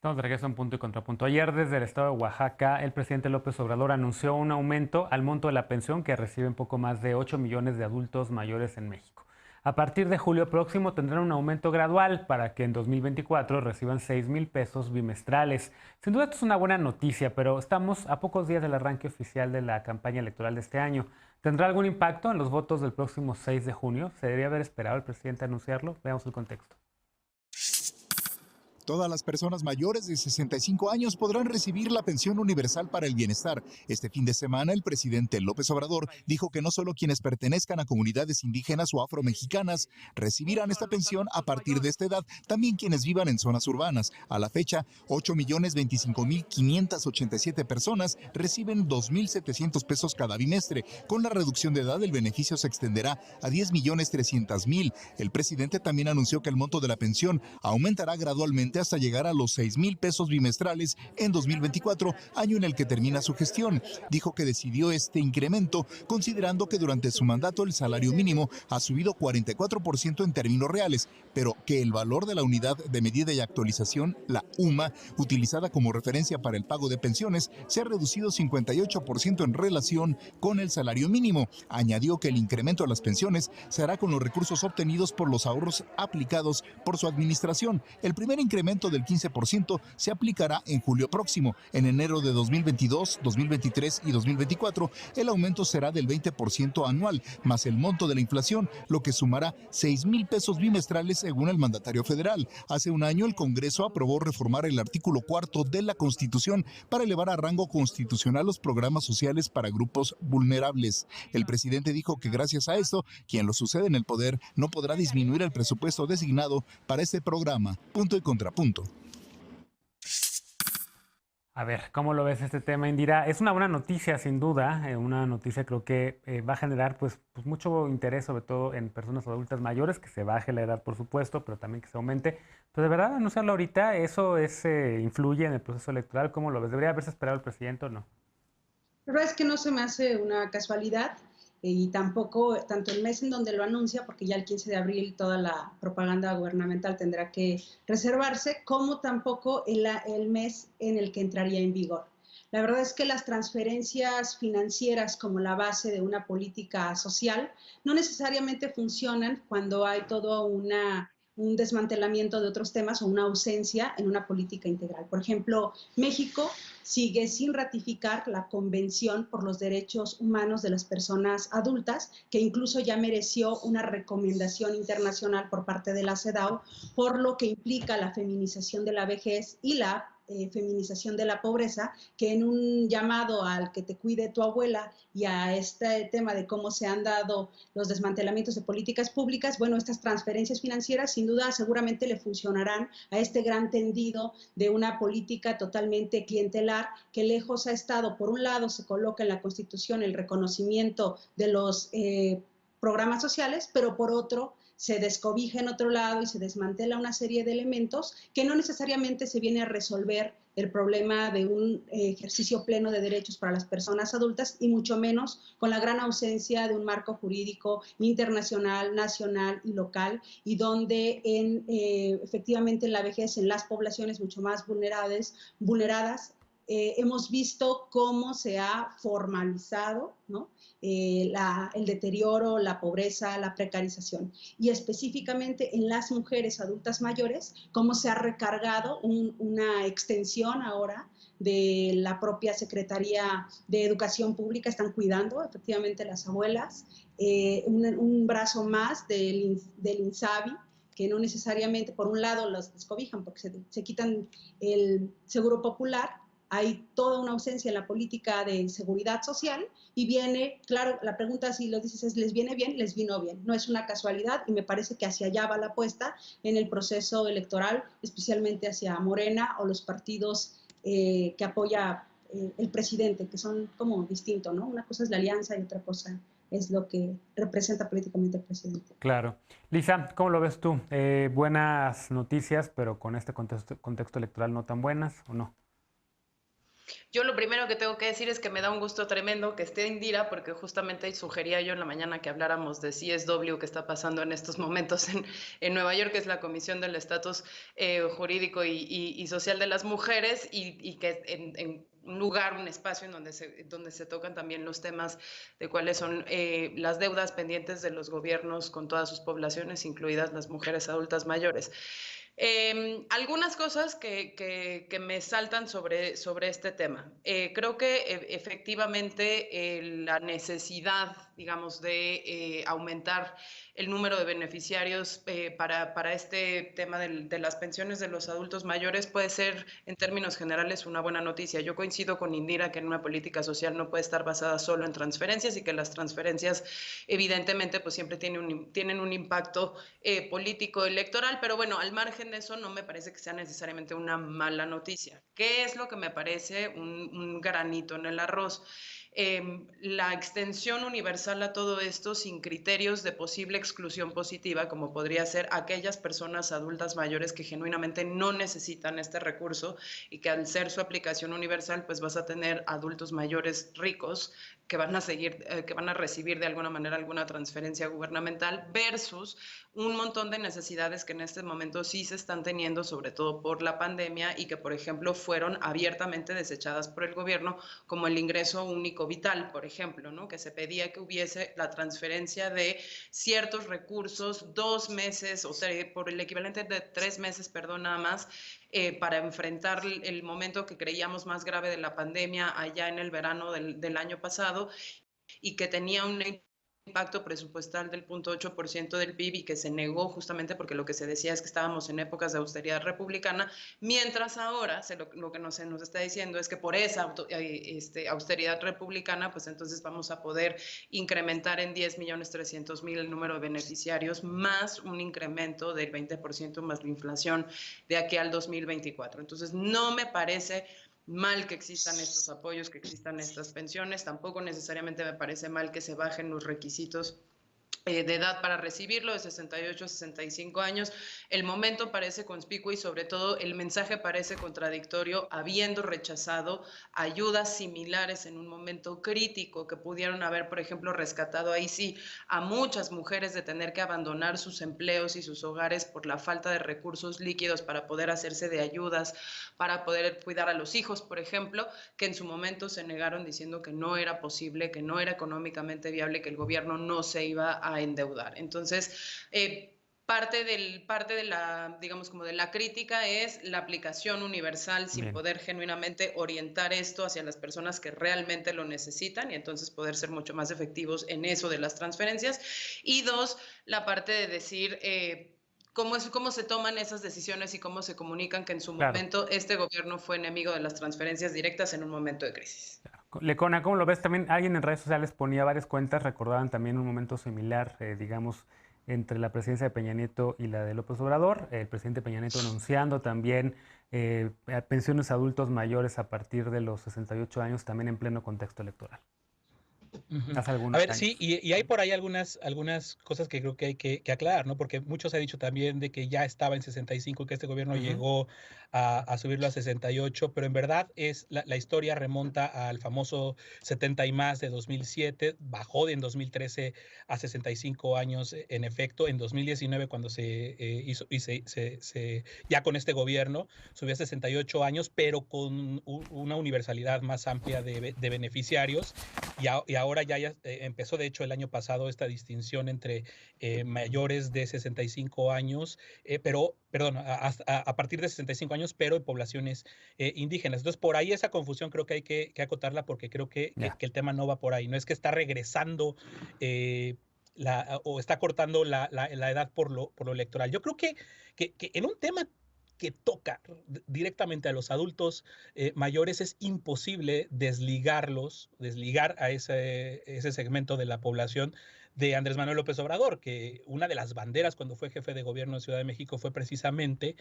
Estamos de regreso en Punto y Contrapunto. Ayer, desde el estado de Oaxaca, el presidente López Obrador anunció un aumento al monto de la pensión que reciben poco más de 8 millones de adultos mayores en México. A partir de julio próximo tendrán un aumento gradual para que en 2024 reciban 6,000 pesos bimestrales. Sin duda esto es una buena noticia, pero estamos a pocos días del arranque oficial de la campaña electoral de este año. ¿Tendrá algún impacto en los votos del próximo 6 de junio? ¿Se debería haber esperado al presidente anunciarlo? Veamos el contexto. Todas las personas mayores de 65 años podrán recibir la pensión universal para el bienestar. Este fin de semana, el presidente López Obrador dijo que no solo quienes pertenezcan a comunidades indígenas o afromexicanas recibirán esta pensión a partir de esta edad, también quienes vivan en zonas urbanas. A la fecha, 8,025,587 personas reciben 2,700 pesos cada bimestre. Con la reducción de edad, el beneficio se extenderá a 10,300,000. El presidente también anunció que el monto de la pensión aumentará gradualmente hasta llegar a los 6,000 pesos bimestrales en 2024, año en el que termina su gestión. Dijo que decidió este incremento considerando que durante su mandato el salario mínimo ha subido 44% en términos reales, pero que el valor de la unidad de medida y actualización, la UMA, utilizada como referencia para el pago de pensiones, se ha reducido 58% en relación con el salario mínimo. Añadió que el incremento de las pensiones se hará con los recursos obtenidos por los ahorros aplicados por su administración. El primer incremento del 15% se aplicará en julio próximo. En enero de 2022, 2023 y 2024, el aumento será del 20% anual, más el monto de la inflación, lo que sumará 6,000 pesos bimestrales según el mandatario federal. Hace un año, el Congreso aprobó reformar el artículo 4 de la Constitución para elevar a rango constitucional los programas sociales para grupos vulnerables. El presidente dijo que gracias a esto, quien lo sucede en el poder no podrá disminuir el presupuesto designado para este programa. Punto y contrapunto. A ver, ¿cómo lo ves este tema, Indira? Es una buena noticia, sin duda. Una noticia creo que va a generar pues mucho interés, sobre todo en personas adultas mayores, que se baje la edad, por supuesto, pero también que se aumente. Pero de verdad, anunciarlo ahorita, ¿eso influye en el proceso electoral? ¿Cómo lo ves? ¿Debería haberse esperado el presidente o no? La verdad es que no se me hace una casualidad y tampoco tanto el mes en donde lo anuncia, porque ya el 15 de abril toda la propaganda gubernamental tendrá que reservarse, como tampoco el mes en el que entraría en vigor. La verdad es que las transferencias financieras como la base de una política social no necesariamente funcionan cuando hay todo un desmantelamiento de otros temas o una ausencia en una política integral. Por ejemplo, México sigue sin ratificar la Convención por los Derechos Humanos de las Personas Adultas, que incluso ya mereció una recomendación internacional por parte de la CEDAW, por lo que implica la feminización de la vejez y la feminización de la pobreza, que en un llamado al que te cuide tu abuela y a este tema de cómo se han dado los desmantelamientos de políticas públicas, bueno, estas transferencias financieras sin duda seguramente le funcionarán a este gran tendido de una política totalmente clientelar que lejos ha estado, por un lado se coloca en la Constitución el reconocimiento de los programas sociales, pero por otro se descobija en otro lado y se desmantela una serie de elementos que no necesariamente se viene a resolver el problema de un ejercicio pleno de derechos para las personas adultas y mucho menos con la gran ausencia de un marco jurídico internacional, nacional y local y donde efectivamente en la vejez, en las poblaciones mucho más vulneradas, hemos visto cómo se ha formalizado, ¿no? El deterioro, la pobreza, la precarización y específicamente en las mujeres adultas mayores, cómo se ha recargado una extensión ahora de la propia Secretaría de Educación Pública, están cuidando efectivamente las abuelas, un brazo más del INSABI, que no necesariamente, por un lado, los descobijan porque se quitan el seguro popular, hay toda una ausencia en la política de seguridad social y viene, claro, la pregunta si lo dices es, ¿les viene bien? Les vino bien, no es una casualidad y me parece que hacia allá va la apuesta en el proceso electoral, especialmente hacia Morena o los partidos que apoya el presidente, que son como distintos, ¿no? Una cosa es la alianza y otra cosa es lo que representa políticamente el presidente. Claro. Lisa, ¿cómo lo ves tú? Buenas noticias, pero con este contexto electoral no tan buenas, ¿o no? Yo lo primero que tengo que decir es que me da un gusto tremendo que esté Indira, porque justamente sugería yo en la mañana que habláramos de CSW, que está pasando en estos momentos en Nueva York, que es la Comisión del Estatus Jurídico y Social de las Mujeres, y que en un lugar, un espacio en donde se tocan también los temas de cuáles son las deudas pendientes de los gobiernos con todas sus poblaciones, incluidas las mujeres adultas mayores. Algunas cosas que me saltan sobre este tema. Creo que efectivamente la necesidad, digamos, de aumentar el número de beneficiarios para este tema de las pensiones de los adultos mayores puede ser, en términos generales, una buena noticia. Yo coincido con Indira que en una política social no puede estar basada solo en transferencias y que las transferencias, evidentemente, pues siempre tienen un impacto político electoral, pero bueno, al margen de eso no me parece que sea necesariamente una mala noticia. ¿Qué es lo que me parece un granito en el arroz? La extensión universal a todo esto sin criterios de posible exclusión positiva, como podría ser aquellas personas adultas mayores que genuinamente no necesitan este recurso y que al ser su aplicación universal, pues vas a tener adultos mayores ricos que van a recibir de alguna manera alguna transferencia gubernamental versus un montón de necesidades que en este momento sí se están teniendo, sobre todo por la pandemia, y que, por ejemplo, fueron abiertamente desechadas por el gobierno, como el ingreso único vital, por ejemplo, ¿no? Que se pedía que hubiese la transferencia de ciertos recursos 2 meses o por el equivalente de 3 meses, perdón, nada más, para enfrentar el momento que creíamos más grave de la pandemia allá en el verano del año pasado, y que tenía un impacto presupuestal del 0.8% del PIB y que se negó justamente porque lo que se decía es que estábamos en épocas de austeridad republicana, mientras ahora lo que se nos está diciendo es que por esa austeridad republicana, pues entonces vamos a poder incrementar en 10.300.000 el número de beneficiarios, más un incremento del 20% más la inflación de aquí al 2024. Entonces no me parece mal que existan estos apoyos, que existan estas pensiones. Tampoco necesariamente me parece mal que se bajen los requisitos de edad para recibirlo, de 68 a 65 años. El momento parece conspicuo y sobre todo el mensaje parece contradictorio, habiendo rechazado ayudas similares en un momento crítico que pudieron haber, por ejemplo, rescatado ahí sí a muchas mujeres de tener que abandonar sus empleos y sus hogares por la falta de recursos líquidos para poder hacerse de ayudas, para poder cuidar a los hijos, por ejemplo, que en su momento se negaron diciendo que no era posible, que no era económicamente viable, que el gobierno no se iba a endeudar. Entonces, parte de la, digamos, como de la crítica es la aplicación universal sin poder genuinamente orientar esto hacia las personas que realmente lo necesitan y entonces poder ser mucho más efectivos en eso de las transferencias. Y dos, la parte de decir cómo se toman esas decisiones y cómo se comunican que en su momento este gobierno fue enemigo de las transferencias directas en un momento de crisis. Lecona, ¿cómo lo ves? También alguien en redes sociales ponía varias cuentas, recordaban también un momento similar, digamos, entre la presidencia de Peña Nieto y la de López Obrador. El presidente Peña Nieto anunciando también pensiones a adultos mayores a partir de los 68 años, también en pleno contexto electoral. Hace algunos años. Sí, y hay por ahí algunas cosas que creo que hay que aclarar, ¿no? Porque muchos ha dicho también de que ya estaba en 65 y que este gobierno llegó a subirlo a 68, pero en verdad la historia remonta al famoso 70 y más de 2007, bajó en 2013 a 65 años en efecto, en 2019 cuando se hizo, ya con este gobierno, subió a 68 años, pero con una universalidad más amplia de beneficiarios, y ahora ya empezó, de hecho, el año pasado esta distinción entre mayores de 65 años, a partir de 65 años, pero en poblaciones indígenas. Entonces, por ahí esa confusión creo que hay que acotarla, porque creo que el tema no va por ahí. No es que está regresando o está cortando la edad por lo electoral. Yo creo que en un tema que toca directamente a los adultos mayores, es imposible desligar a ese segmento de la población de Andrés Manuel López Obrador, que una de las banderas cuando fue jefe de gobierno de Ciudad de México fue precisamente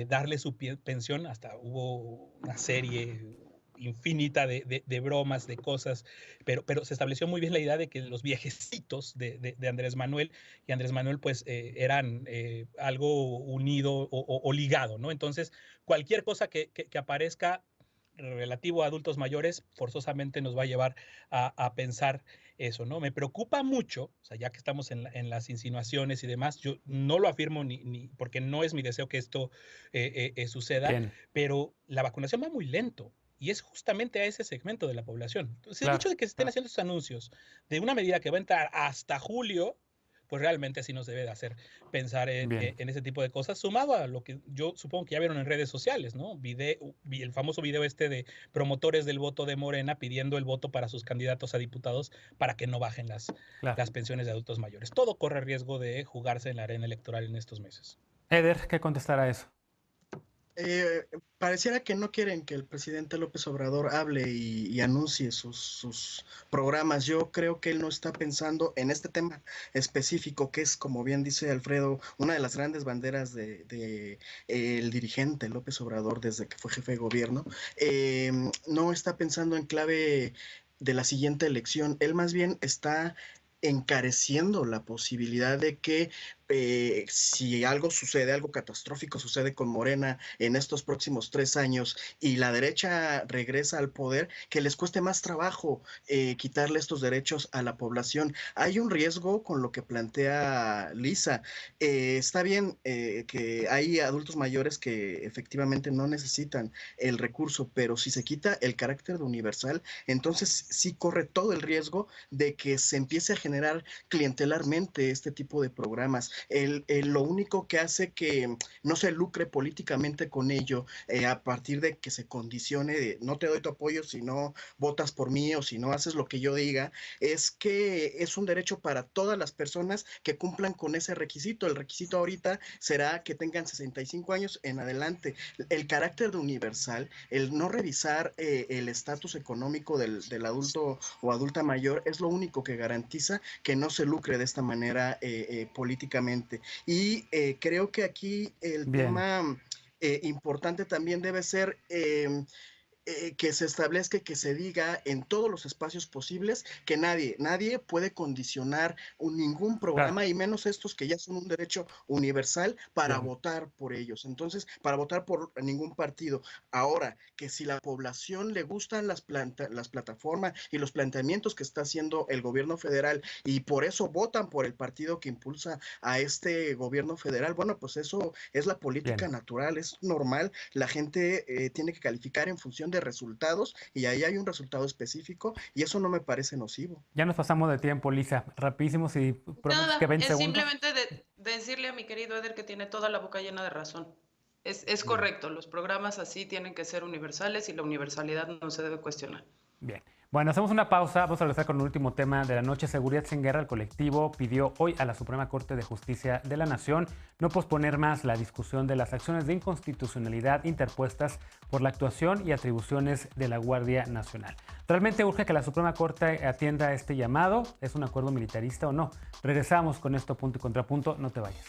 darle su pensión. Hasta hubo una serie infinita de bromas, de cosas, pero se estableció muy bien la idea de que los viejecitos de Andrés Manuel y Andrés Manuel pues eran algo unido o ligado, ¿no? Entonces, cualquier cosa que aparezca relativo a adultos mayores forzosamente nos va a llevar a pensar eso, ¿no? Me preocupa mucho, o sea, ya que estamos en las insinuaciones y demás, yo no lo afirmo ni porque no es mi deseo que esto suceda, Bien. Pero la vacunación va muy lento. Y es justamente a ese segmento de la población. Entonces, claro, el hecho de que se estén haciendo estos anuncios de una medida que va a entrar hasta julio, pues realmente sí nos debe de hacer pensar en ese tipo de cosas, sumado a lo que yo supongo que ya vieron en redes sociales, ¿no? El famoso video de promotores del voto de Morena pidiendo el voto para sus candidatos a diputados para que no bajen las pensiones de adultos mayores. Todo corre riesgo de jugarse en la arena electoral en estos meses. Eder, ¿qué contestará a eso? Pareciera que no quieren que el presidente López Obrador hable y anuncie sus programas. Yo creo que él no está pensando en este tema específico, que es, como bien dice Alfredo, una de las grandes banderas de el dirigente López Obrador desde que fue jefe de gobierno. No está pensando en clave de la siguiente elección. Él más bien está encareciendo la posibilidad de que si algo sucede, algo catastrófico sucede con Morena en estos próximos 3 años y la derecha regresa al poder, que les cueste más trabajo quitarle estos derechos a la población. Hay un riesgo con lo que plantea Lisa. Está bien que hay adultos mayores que efectivamente no necesitan el recurso, pero si se quita el carácter de universal, entonces sí corre todo el riesgo de que se empiece a generar clientelarmente este tipo de programas. Lo único que hace que no se lucre políticamente con ello, a partir de que se condicione de no te doy tu apoyo si no votas por mí o si no haces lo que yo diga, es que es un derecho para todas las personas que cumplan con ese requisito. El requisito ahorita será que tengan 65 años en adelante. El carácter de universal, el no revisar el estatus económico del adulto o adulta mayor es lo único que garantiza que no se lucre de esta manera políticamente. Y creo que aquí el tema importante también debe ser que se establezca y que se diga en todos los espacios posibles que nadie puede condicionar ningún programa, y menos estos que ya son un derecho universal para votar por ellos. Entonces, para votar por ningún partido. Ahora, que si la población le gustan las plataformas y los planteamientos que está haciendo el gobierno federal y por eso votan por el partido que impulsa a este gobierno federal, bueno, pues eso es la política natural, es normal. La gente tiene que calificar en función de resultados y ahí hay un resultado específico y eso no me parece nocivo. Ya nos pasamos de tiempo, Lisa. Rapidísimo, si prometes que 20 segundos. Simplemente decirle a mi querido Eder que tiene toda la boca llena de razón. Es correcto, los programas así tienen que ser universales y la universalidad no se debe cuestionar. Bien. Bueno, hacemos una pausa. Vamos a regresar con el último tema de la noche. Seguridad sin Guerra. El colectivo pidió hoy a la Suprema Corte de Justicia de la Nación no posponer más la discusión de las acciones de inconstitucionalidad interpuestas por la actuación y atribuciones de la Guardia Nacional. ¿Realmente urge que la Suprema Corte atienda este llamado? ¿Es un acuerdo militarista o no? Regresamos con esto, punto y contrapunto. No te vayas.